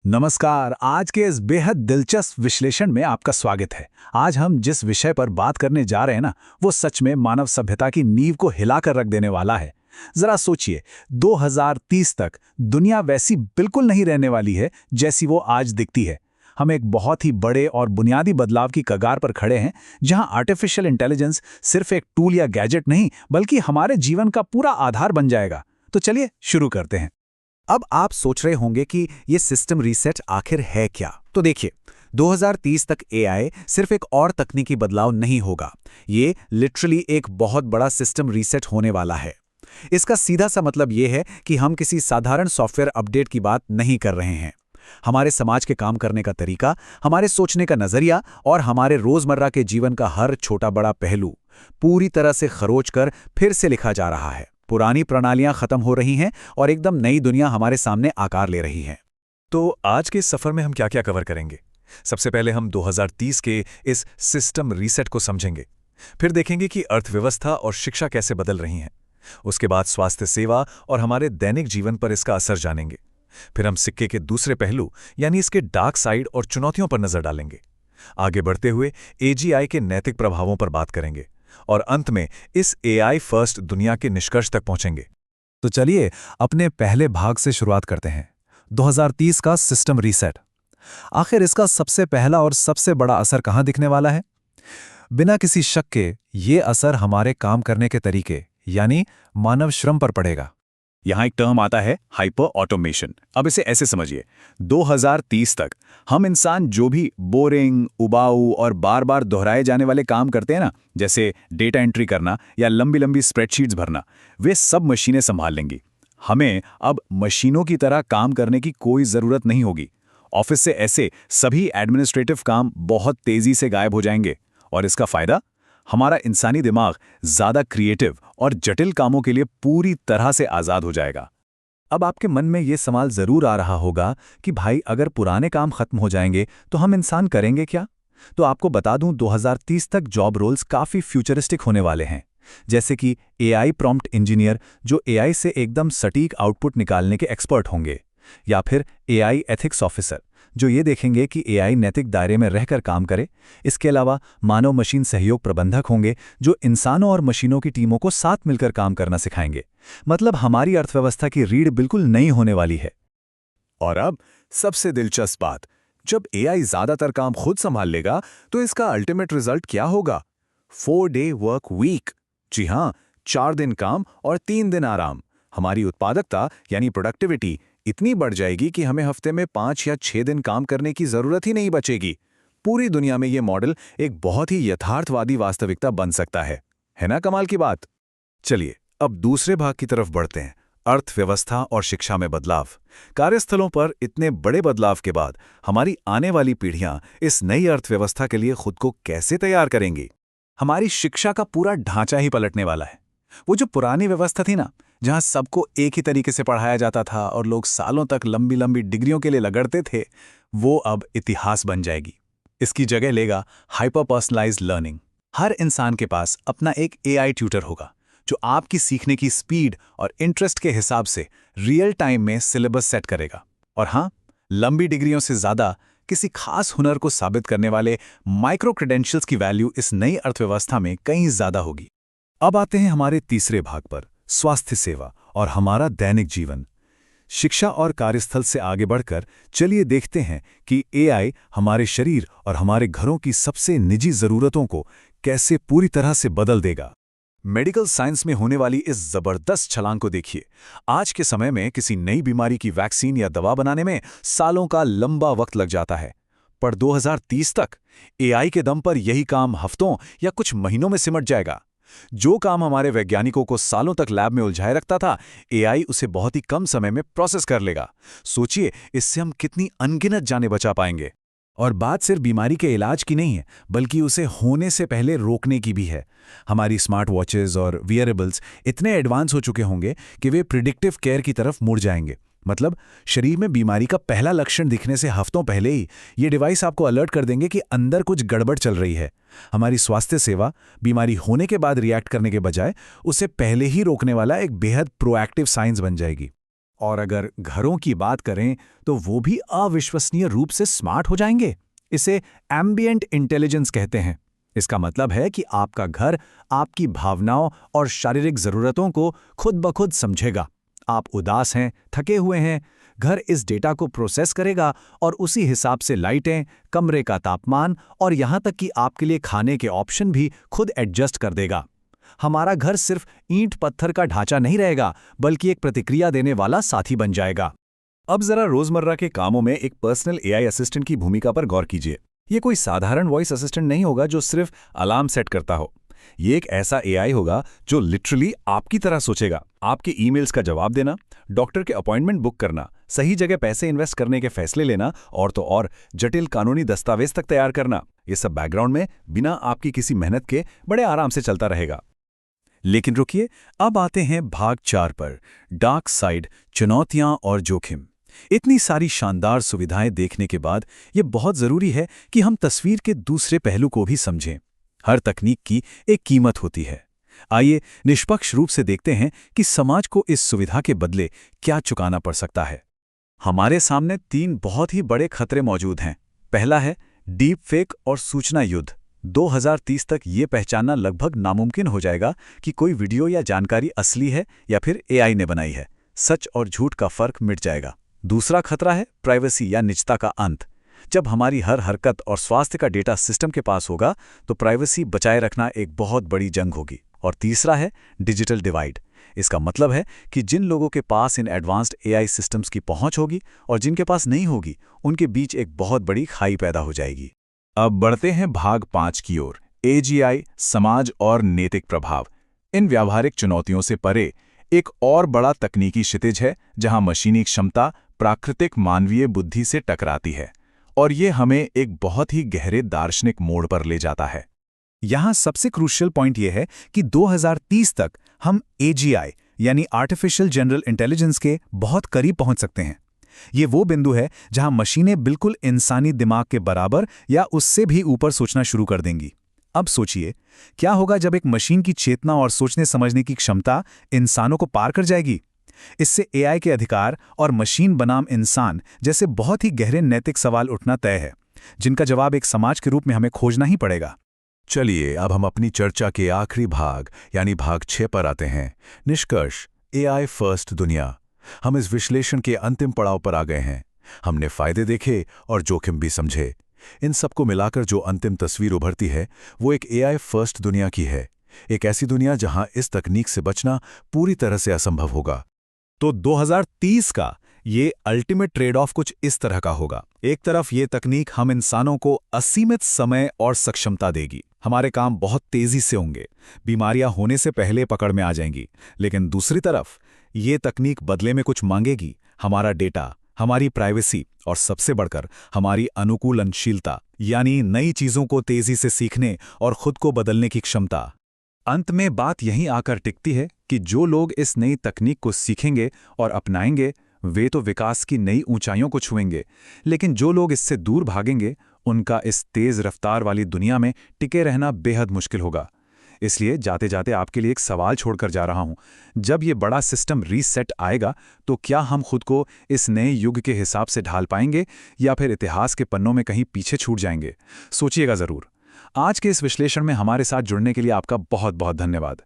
नमस्कार। आज के इस बेहद दिलचस्प विश्लेषण में आपका स्वागत है। आज हम जिस विषय पर बात करने जा रहे हैं ना, वो सच में मानव सभ्यता की नींव को हिलाकर रख देने वाला है। जरा सोचिए, 2030 तक दुनिया वैसी बिल्कुल नहीं रहने वाली है जैसी वो आज दिखती है। हम एक बहुत ही बड़े और बुनियादी बदलाव की कगार पर खड़े हैं, जहां आर्टिफिशियल इंटेलिजेंस सिर्फ एक टूल या गैजेट नहीं, बल्कि हमारे जीवन का पूरा आधार बन जाएगा। तो चलिए शुरू करते हैं। अब आप सोच रहे होंगे कि ये सिस्टम रीसेट आखिर है क्या। तो देखिए, 2030 तक एआई सिर्फ एक और तकनीकी बदलाव नहीं होगा। ये लिटरली एक बहुत बड़ा सिस्टम रीसेट होने वाला है। इसका सीधा सा मतलब ये है कि हम किसी साधारण सॉफ्टवेयर अपडेट की बात नहीं कर रहे हैं। हमारे समाज के काम करने का तरीका, हमारे सोचने का नजरिया और हमारे रोजमर्रा के जीवन का हर छोटा बड़ा पहलू पूरी तरह से खरोच कर फिर से लिखा जा रहा है। पुरानी प्रणालियां खत्म हो रही हैं और एकदम नई दुनिया हमारे सामने आकार ले रही है। तो आज के इस सफर में हम क्या क्या कवर करेंगे? सबसे पहले हम 2030 के इस सिस्टम रीसेट को समझेंगे। फिर देखेंगे कि अर्थव्यवस्था और शिक्षा कैसे बदल रही हैं। उसके बाद स्वास्थ्य सेवा और हमारे दैनिक जीवन पर इसका असर जानेंगे। फिर हम सिक्के के दूसरे पहलू यानी इसके डार्क साइड और चुनौतियों पर नजर डालेंगे। आगे बढ़ते हुए एजीआई के नैतिक प्रभावों पर बात करेंगे और अंत में इस एआई फर्स्ट दुनिया के निष्कर्ष तक पहुंचेंगे। तो चलिए अपने पहले भाग से शुरुआत करते हैं, 2030 का सिस्टम रीसेट। आखिर इसका सबसे पहला और सबसे बड़ा असर कहां दिखने वाला है? बिना किसी शक के ये असर हमारे काम करने के तरीके यानी मानव श्रम पर पड़ेगा। यहाँ एक टर्म आता है हाइपर ऑटोमेशन। अब इसे ऐसे समझिए, 2030 तक हम इंसान जो भी बोरिंग, उबाऊ और बार बार दोहराए जाने वाले काम करते हैं ना, जैसे डेटा एंट्री करना या लंबी लंबी स्प्रेडशीट्स भरना, वे सब मशीनें संभाल लेंगी। हमें अब मशीनों की तरह काम करने की कोई ज़रूरत नहीं होगी। ऑफिस से ऐसे सभी एडमिनिस्ट्रेटिव काम बहुत तेज़ी से गायब हो जाएंगे और इसका फ़ायदा, हमारा इंसानी दिमाग ज़्यादा क्रिएटिव और जटिल कामों के लिए पूरी तरह से आज़ाद हो जाएगा। अब आपके मन में ये सवाल ज़रूर आ रहा होगा कि भाई अगर पुराने काम खत्म हो जाएंगे तो हम इंसान करेंगे क्या? तो आपको बता दूं, 2030 तक जॉब रोल्स काफ़ी फ्यूचरिस्टिक होने वाले हैं। जैसे कि एआई प्रॉम्प्ट इंजीनियर, जो एआई से एकदम सटीक आउटपुट निकालने के एक्सपर्ट होंगे, या फिर एआई एथिक्स ऑफिसर, जो ये देखेंगे कि एआई नैतिक दायरे में रहकर काम करे। इसके अलावा मानव मशीन सहयोग प्रबंधक होंगे, जो इंसानों और मशीनों की टीमों को साथ मिलकर काम करना सिखाएंगे। मतलब हमारी अर्थव्यवस्था की रीढ़ बिल्कुल नई होने वाली है। और अब सबसे दिलचस्प बात, जब एआई ज्यादातर काम खुद संभाल लेगा तो इसका अल्टीमेट रिजल्ट क्या होगा? 4-day work week. जी हाँ, 4 दिन काम और 3 दिन आराम। हमारी उत्पादकता यानी प्रोडक्टिविटी इतनी बढ़ जाएगी कि हमें हफ्ते में 5 या 6 दिन काम करने की जरूरत ही नहीं बचेगी। पूरी दुनिया में ये मॉडल एक बहुत ही यथार्थवादी वास्तविकता बन सकता है ना कमाल की बात? चलिए अब दूसरे भाग की तरफ बढ़ते हैं, अर्थव्यवस्था और शिक्षा में बदलाव। कार्यस्थलों पर इतने बड़े बदलाव के बाद हमारी आने वाली पीढ़ियां इस नई अर्थव्यवस्था के लिए खुद को कैसे तैयार करेंगी? हमारी शिक्षा का पूरा ढांचा ही पलटने वाला है। वो जो पुरानी व्यवस्था थी ना, जहां सबको एक ही तरीके से पढ़ाया जाता था और लोग सालों तक लंबी लंबी डिग्रियों के लिए लगड़ते थे, वो अब इतिहास बन जाएगी। इसकी जगह लेगा हाइपर पर्सनलाइज्ड लर्निंग। हर इंसान के पास अपना एक एआई ट्यूटर होगा, जो आपकी सीखने की स्पीड और इंटरेस्ट के हिसाब से रियल टाइम में सिलेबस सेट करेगा। और हाँ, लंबी डिग्रियों से ज़्यादा किसी खास हुनर को साबित करने वाले माइक्रो क्रेडेंशियल्स की वैल्यू इस नई अर्थव्यवस्था में कहीं ज़्यादा होगी। अब आते हैं हमारे तीसरे भाग पर, स्वास्थ्य सेवा और हमारा दैनिक जीवन। शिक्षा और कार्यस्थल से आगे बढ़कर चलिए देखते हैं कि एआई हमारे शरीर और हमारे घरों की सबसे निजी ज़रूरतों को कैसे पूरी तरह से बदल देगा। मेडिकल साइंस में होने वाली इस जबरदस्त छलांग को देखिए। आज के समय में किसी नई बीमारी की वैक्सीन या दवा बनाने में सालों का लंबा वक्त लग जाता है, पर 2030 तक एआई के दम पर यही काम हफ्तों या कुछ महीनों में सिमट जाएगा। जो काम हमारे वैज्ञानिकों को सालों तक लैब में उलझाए रखता था, एआई उसे बहुत ही कम समय में प्रोसेस कर लेगा। सोचिए, इससे हम कितनी अनगिनत जानें बचा पाएंगे। और बात सिर्फ बीमारी के इलाज की नहीं है, बल्कि उसे होने से पहले रोकने की भी है। हमारी स्मार्ट वॉचेस और वियरेबल्स इतने एडवांस हो चुके होंगे कि वे प्रिडिक्टिव केयर की तरफ मुड़ जाएंगे। मतलब शरीर में बीमारी का पहला लक्षण दिखने से हफ्तों पहले ही ये डिवाइस आपको अलर्ट कर देंगे कि अंदर कुछ गड़बड़ चल रही है। हमारी स्वास्थ्य सेवा बीमारी होने के बाद रिएक्ट करने के बजाय उसे पहले ही रोकने वाला एक बेहद प्रोएक्टिव साइंस बन जाएगी। और अगर घरों की बात करें तो वो भी अविश्वसनीय रूप से स्मार्ट हो जाएंगे। इसे एम्बिएंट इंटेलिजेंस कहते हैं। इसका मतलब है कि आपका घर आपकी भावनाओं और शारीरिक ज़रूरतों को खुद ब खुद समझेगा। आप उदास हैं, थके हुए हैं, घर इस डेटा को प्रोसेस करेगा और उसी हिसाब से लाइटें, कमरे का तापमान और यहाँ तक कि आपके लिए खाने के ऑप्शन भी खुद एडजस्ट कर देगा। हमारा घर सिर्फ ईंट पत्थर का ढांचा नहीं रहेगा, बल्कि एक प्रतिक्रिया देने वाला साथी बन जाएगा। अब जरा रोजमर्रा के कामों में एक पर्सनल एआई असिस्टेंट की भूमिका पर गौर कीजिए। ये कोई साधारण वॉइस असिस्टेंट नहीं होगा जो सिर्फ अलार्म सेट करता हो। ये एक ऐसा एआई होगा जो लिटरली आपकी तरह सोचेगा। आपके ईमेल्स का जवाब देना, डॉक्टर के अपॉइंटमेंट बुक करना, सही जगह पैसे इन्वेस्ट करने के फैसले लेना और तो और जटिल कानूनी दस्तावेज तक तैयार करना, ये सब बैकग्राउंड में बिना आपकी किसी मेहनत के बड़े आराम से चलता रहेगा। लेकिन रुकिए, अब आते हैं भाग 4 पर, डार्क साइड, चुनौतियां और जोखिम। इतनी सारी शानदार सुविधाएं देखने के बाद ये बहुत जरूरी है कि हम तस्वीर के दूसरे पहलू को भी समझें। हर तकनीक की एक कीमत होती है। आइए निष्पक्ष रूप से देखते हैं कि समाज को इस सुविधा के बदले क्या चुकाना पड़ सकता है। हमारे सामने 3 बहुत ही बड़े खतरे मौजूद हैं। पहला है डीप फेक और सूचना युद्ध। 2030 तक ये पहचानना लगभग नामुमकिन हो जाएगा कि कोई वीडियो या जानकारी असली है या फिर एआई ने बनाई है। सच और झूठ का फर्क मिट जाएगा। दूसरा खतरा है प्राइवेसी या निजता का अंत। जब हमारी हर हरकत और स्वास्थ्य का डेटा सिस्टम के पास होगा तो प्राइवेसी बचाए रखना एक बहुत बड़ी जंग होगी। और तीसरा है डिजिटल डिवाइड। इसका मतलब है कि जिन लोगों के पास इन एडवांस्ड एआई सिस्टम्स की पहुंच होगी और जिनके पास नहीं होगी, उनके बीच एक बहुत बड़ी खाई पैदा हो जाएगी। अब बढ़ते हैं भाग 5 की ओर, एजीआई, समाज और नैतिक प्रभाव। इन व्यावहारिक चुनौतियों से परे एक और बड़ा तकनीकी क्षितिज है जहां मशीनी क्षमता प्राकृतिक मानवीय बुद्धि से टकराती है, और ये हमें एक बहुत ही गहरे दार्शनिक मोड़ पर ले जाता है। यहाँ सबसे क्रूशियल पॉइंट यह है कि 2030 तक हम एजीआई यानी आर्टिफिशियल जनरल इंटेलिजेंस के बहुत करीब पहुंच सकते हैं। ये वो बिंदु है जहां मशीनें बिल्कुल इंसानी दिमाग के बराबर या उससे भी ऊपर सोचना शुरू कर देंगी। अब सोचिए, क्या होगा जब एक मशीन की चेतना और सोचने समझने की क्षमता इंसानों को पार कर जाएगी। इससे एआई के अधिकार और मशीन बनाम इंसान जैसे बहुत ही गहरे नैतिक सवाल उठना तय है, जिनका जवाब एक समाज के रूप में हमें खोजना ही पड़ेगा। चलिए अब हम अपनी चर्चा के आखिरी भाग यानी भाग 6 पर आते हैं, निष्कर्ष, एआई फर्स्ट दुनिया। हम इस विश्लेषण के अंतिम पड़ाव पर आ गए हैं। हमने फायदे देखे और जोखिम भी समझे। इन सबको मिलाकर जो अंतिम तस्वीर उभरती है वो एक एआई फर्स्ट दुनिया की है। एक ऐसी दुनिया जहां इस तकनीक से बचना पूरी तरह से असंभव होगा। तो 2030 का ये अल्टीमेट ट्रेड ऑफ कुछ इस तरह का होगा। एक तरफ ये तकनीक हम इंसानों को असीमित समय और सक्षमता देगी। हमारे काम बहुत तेजी से होंगे, बीमारियां होने से पहले पकड़ में आ जाएंगी। लेकिन दूसरी तरफ ये तकनीक बदले में कुछ मांगेगी, हमारा डेटा, हमारी प्राइवेसी और सबसे बढ़कर हमारी अनुकूलनशीलता, यानी नई चीजों को तेजी से सीखने और खुद को बदलने की क्षमता। अंत में बात यहीं आकर टिकती है कि जो लोग इस नई तकनीक को सीखेंगे और अपनाएंगे वे तो विकास की नई ऊंचाइयों को छुएंगे, लेकिन जो लोग इससे दूर भागेंगे उनका इस तेज रफ्तार वाली दुनिया में टिके रहना बेहद मुश्किल होगा। इसलिए जाते जाते आपके लिए एक सवाल छोड़कर जा रहा हूं, जब ये बड़ा सिस्टम रीसेट आएगा तो क्या हम खुद को इस नए युग के हिसाब से ढाल पाएंगे या फिर इतिहास के पन्नों में कहीं पीछे छूट जाएंगे? सोचिएगा जरूर। आज के इस विश्लेषण में हमारे साथ जुड़ने के लिए आपका बहुत बहुत धन्यवाद।